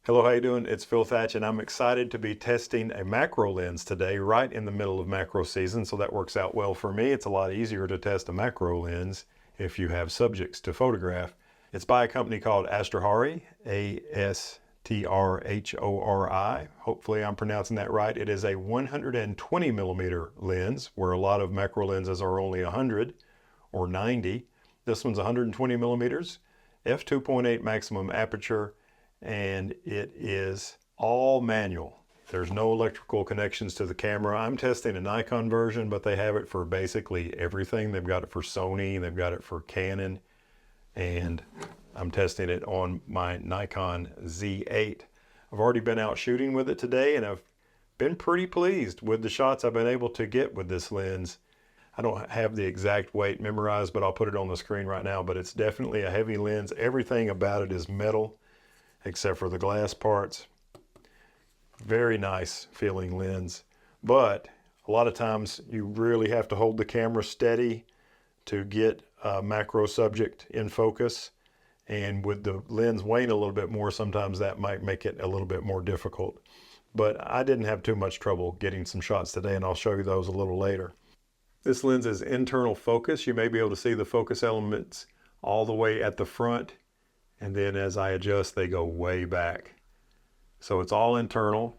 Hello, how you doing? It's Phil Thatch, and I'm excited to be testing a macro lens today, right in the middle of macro season, so that works out well for me. It's a lot easier to test a macro lens if you have subjects to photograph. It's by a company called AstrHori, AstrHori. Hopefully I'm pronouncing that right. It is a 120mm lens, where a lot of macro lenses are only 100 or 90. This one's 120mm, f2.8 maximum aperture, and it is all manual. There's no electrical connections to the camera. I'm testing a Nikon version, but they have it for basically everything. They've got it for Sony, they've got it for Canon, and I'm testing it on my Nikon Z8. I've already been out shooting with it today, and I've been pretty pleased with the shots I've been able to get with this lens. I don't have the exact weight memorized, but I'll put it on the screen right now. But it's definitely a heavy lens. Everything about it is metal, except for the glass parts. Very nice feeling lens, but a lot of times you really have to hold the camera steady to get a macro subject in focus, and with the lens weighing a little bit more, sometimes that might make it a little bit more difficult. But I didn't have too much trouble getting some shots today, and I'll show you those a little later. This lens is internal focus. You may be able to see the focus elements all the way at the front, and then as I adjust, they go way back. So it's all internal,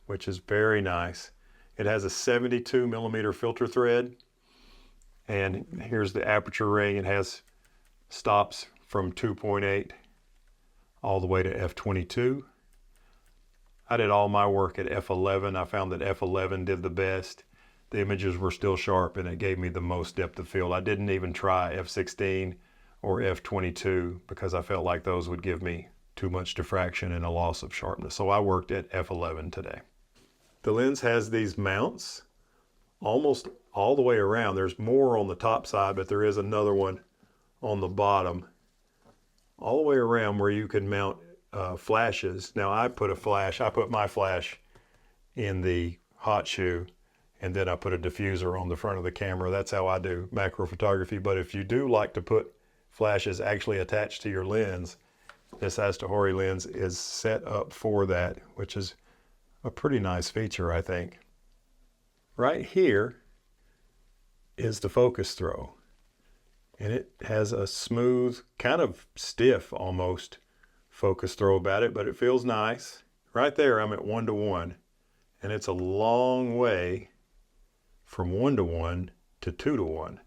which is very nice. It has a 72mm filter thread, and here's the aperture ring. It has stops from 2.8 all the way to f22. I did all my work at f11. I found that f11 did the best. The images were still sharp, and it gave me the most depth of field. I didn't even try f16 or f22 because I felt like those would give me too much diffraction and a loss of sharpness. So I worked at f11 today. The lens has these mounts almost all the way around. There's more on the top side, but there is another one on the bottom all the way around where you can mount flashes. Now I put my flash in the hot shoe, and then I put a diffuser on the front of the camera. That's how I do macro photography. But if you do like to put flashes actually attached to your lens, this AstrHori lens is set up for that, which is a pretty nice feature, I think. Right here is the focus throw, and it has a smooth, kind of stiff almost focus throw about it, but it feels nice. Right there I'm at 1:1, and it's a long way from 1:1 to 2:1.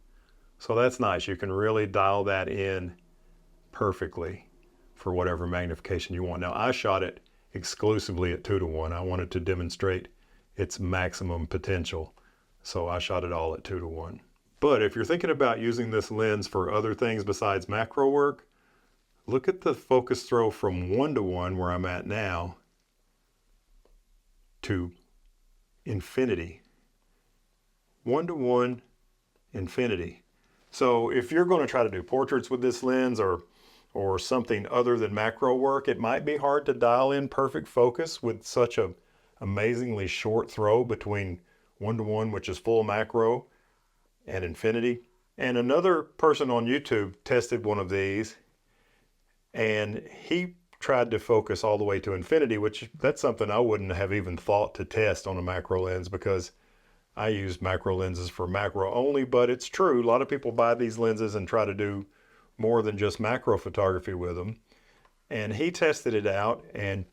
So that's nice. You can really dial that in perfectly for whatever magnification you want. Now I shot it exclusively at 2:1. I wanted to demonstrate its maximum potential, so I shot it all at 2:1. But if you're thinking about using this lens for other things besides macro work, look at the focus throw from 1:1, where I'm at now, to infinity. 1:1 infinity. So if you're going to try to do portraits with this lens, or something other than macro work, it might be hard to dial in perfect focus with such a amazingly short throw between 1:1, which is full macro, and infinity. And another person on YouTube tested one of these, and he tried to focus all the way to infinity, which that's something I wouldn't have even thought to test on a macro lens, because I use macro lenses for macro only. But it's true, a lot of people buy these lenses and try to do more than just macro photography with them. And he tested it out and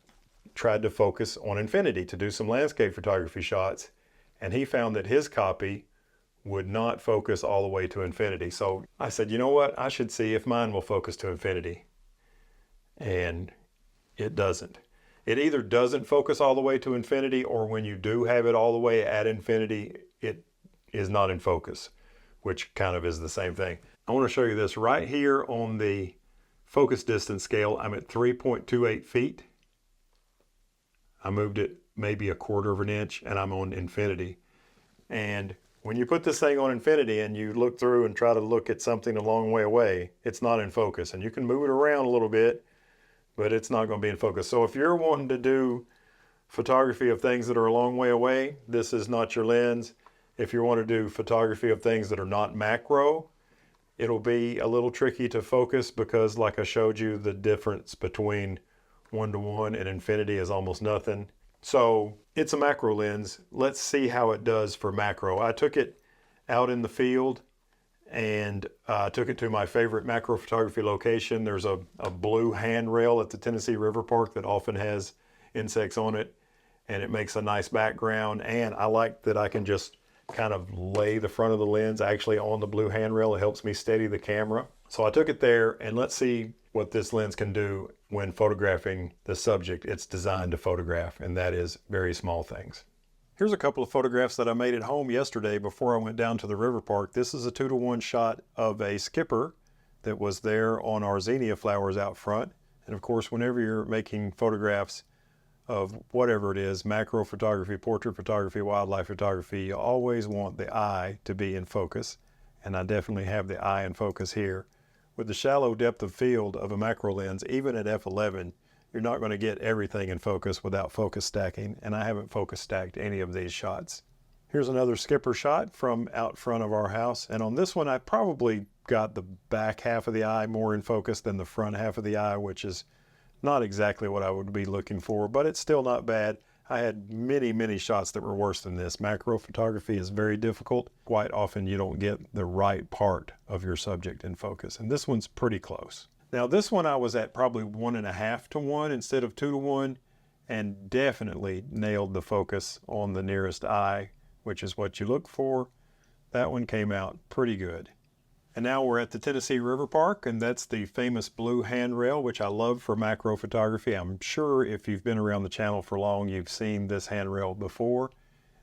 tried to focus on infinity to do some landscape photography shots, and he found that his copy would not focus all the way to infinity. So I said, you know what, I should see if mine will focus to infinity. And it doesn't. It either doesn't focus all the way to infinity, or when you do have it all the way at infinity, it is not in focus, which kind of is the same thing. I want to show you this right here on the focus distance scale. I'm at 3.28 feet. I moved it maybe 1/4 of an inch, and I'm on infinity. And when you put this thing on infinity and you look through and try to look at something a long way away, it's not in focus. And you can move it around a little bit, but it's not going to be in focus. So if you're wanting to do photography of things that are a long way away, this is not your lens. If you want to do photography of things that are not macro, it'll be a little tricky to focus, because like I showed you, the difference between 1:1 and infinity is almost nothing. So it's a macro lens. Let's see how it does for macro. I took it out in the field and took it to my favorite macro photography location. There's a blue handrail at the Tennessee River Park that often has insects on it, and it makes a nice background. And I like that I can just kind of lay the front of the lens actually on the blue handrail. It helps me steady the camera. So I took it there, and let's see what this lens can do when photographing the subject it's designed to photograph, and that is very small things. Here's a couple of photographs that I made at home yesterday before I went down to the river park. This is a 2:1 shot of a skipper that was there on our zinnia flowers out front. And of course, whenever you're making photographs of whatever it is, macro photography, portrait photography, wildlife photography, you always want the eye to be in focus. And I definitely have the eye in focus here. With the shallow depth of field of a macro lens, even at f11, you're not going to get everything in focus without focus stacking, and I haven't focus stacked any of these shots. Here's another skipper shot from out front of our house, and on this one I probably got the back half of the eye more in focus than the front half of the eye, which is not exactly what I would be looking for, but it's still not bad. I had many shots that were worse than this. Macro photography is very difficult. Quite often you don't get the right part of your subject in focus, and this one's pretty close. Now this one I was at probably 1.5:1 instead of 2:1, and definitely nailed the focus on the nearest eye, which is what you look for. That one came out pretty good. And now we're at the Tennessee River Park, and that's the famous blue handrail, which I love for macro photography. I'm sure if you've been around the channel for long, you've seen this handrail before.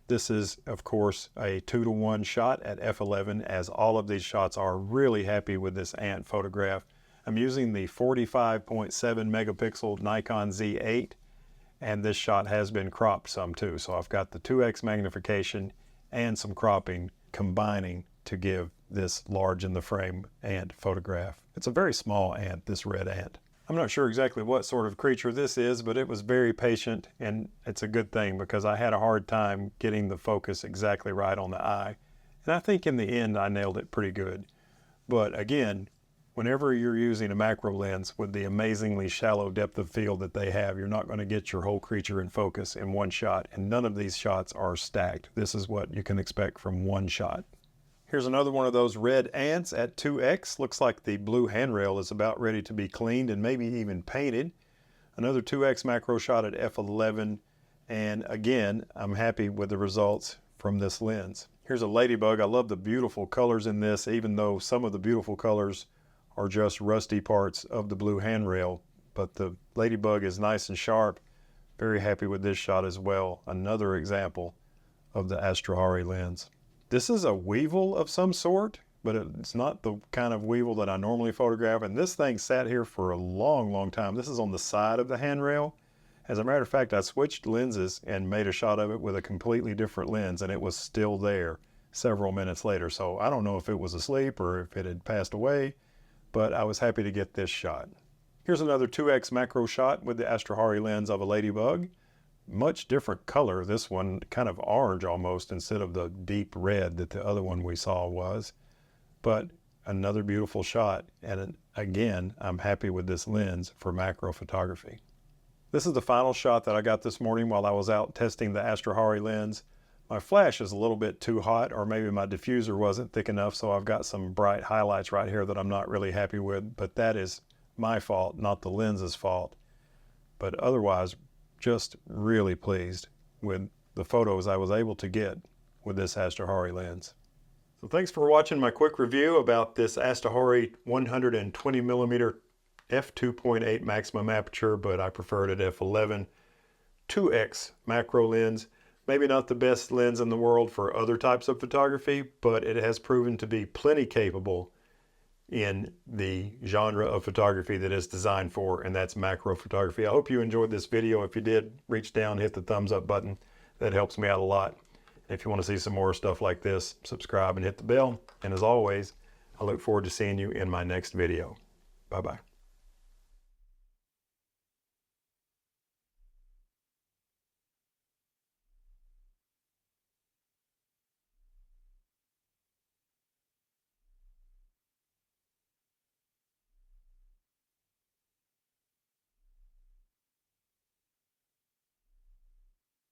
This is, of course, a 2:1 shot at f11, as all of these shots are. Really happy with this ant photograph. I'm using the 45.7 megapixel Nikon Z8, and this shot has been cropped some too. So I've got the 2x magnification and some cropping combining to give this large in the frame ant photograph. It's a very small ant, this red ant. I'm not sure exactly what sort of creature this is, but it was very patient, and it's a good thing because I had a hard time getting the focus exactly right on the eye. And I think in the end I nailed it pretty good. But again, whenever you're using a macro lens with the amazingly shallow depth of field that they have, you're not going to get your whole creature in focus in one shot, and none of these shots are stacked. This is what you can expect from one shot. Here's another one of those red ants at 2x. Looks like the blue handrail is about ready to be cleaned and maybe even painted. Another 2x macro shot at f11, and again, I'm happy with the results from this lens. Here's a ladybug. I love the beautiful colors in this, even though some of the beautiful colors are just rusty parts of the blue handrail, but the ladybug is nice and sharp. Very happy with this shot as well. Another example of the AstrHori lens. This is a weevil of some sort, but it's not the kind of weevil that I normally photograph, and this thing sat here for a long time. This is on the side of the handrail. As a matter of fact, I switched lenses and made a shot of it with a completely different lens, and it was still there several minutes later. So I don't know if it was asleep or if it had passed away, but I was happy to get this shot. Here's another 2x macro shot with the AstrHori lens of a ladybug. Much different color. This one kind of orange almost instead of the deep red that the other one we saw was. But another beautiful shot, and again, I'm happy with this lens for macro photography. This is the final shot that I got this morning while I was out testing the AstrHori lens. My flash is a little bit too hot, or maybe my diffuser wasn't thick enough, so I've got some bright highlights right here that I'm not really happy with, but that is my fault, not the lens's fault. But otherwise, just really pleased with the photos I was able to get with this AstrHori lens. So thanks for watching my quick review about this AstrHori 120mm f2.8 maximum aperture, but I prefer it at f11 2x macro lens. Maybe not the best lens in the world for other types of photography, but it has proven to be plenty capable in the genre of photography that it's designed for, and that's macro photography. I hope you enjoyed this video. If you did, reach down, hit the thumbs up button. That helps me out a lot. If you want to see some more stuff like this, subscribe and hit the bell. And as always, I look forward to seeing you in my next video. Bye-bye.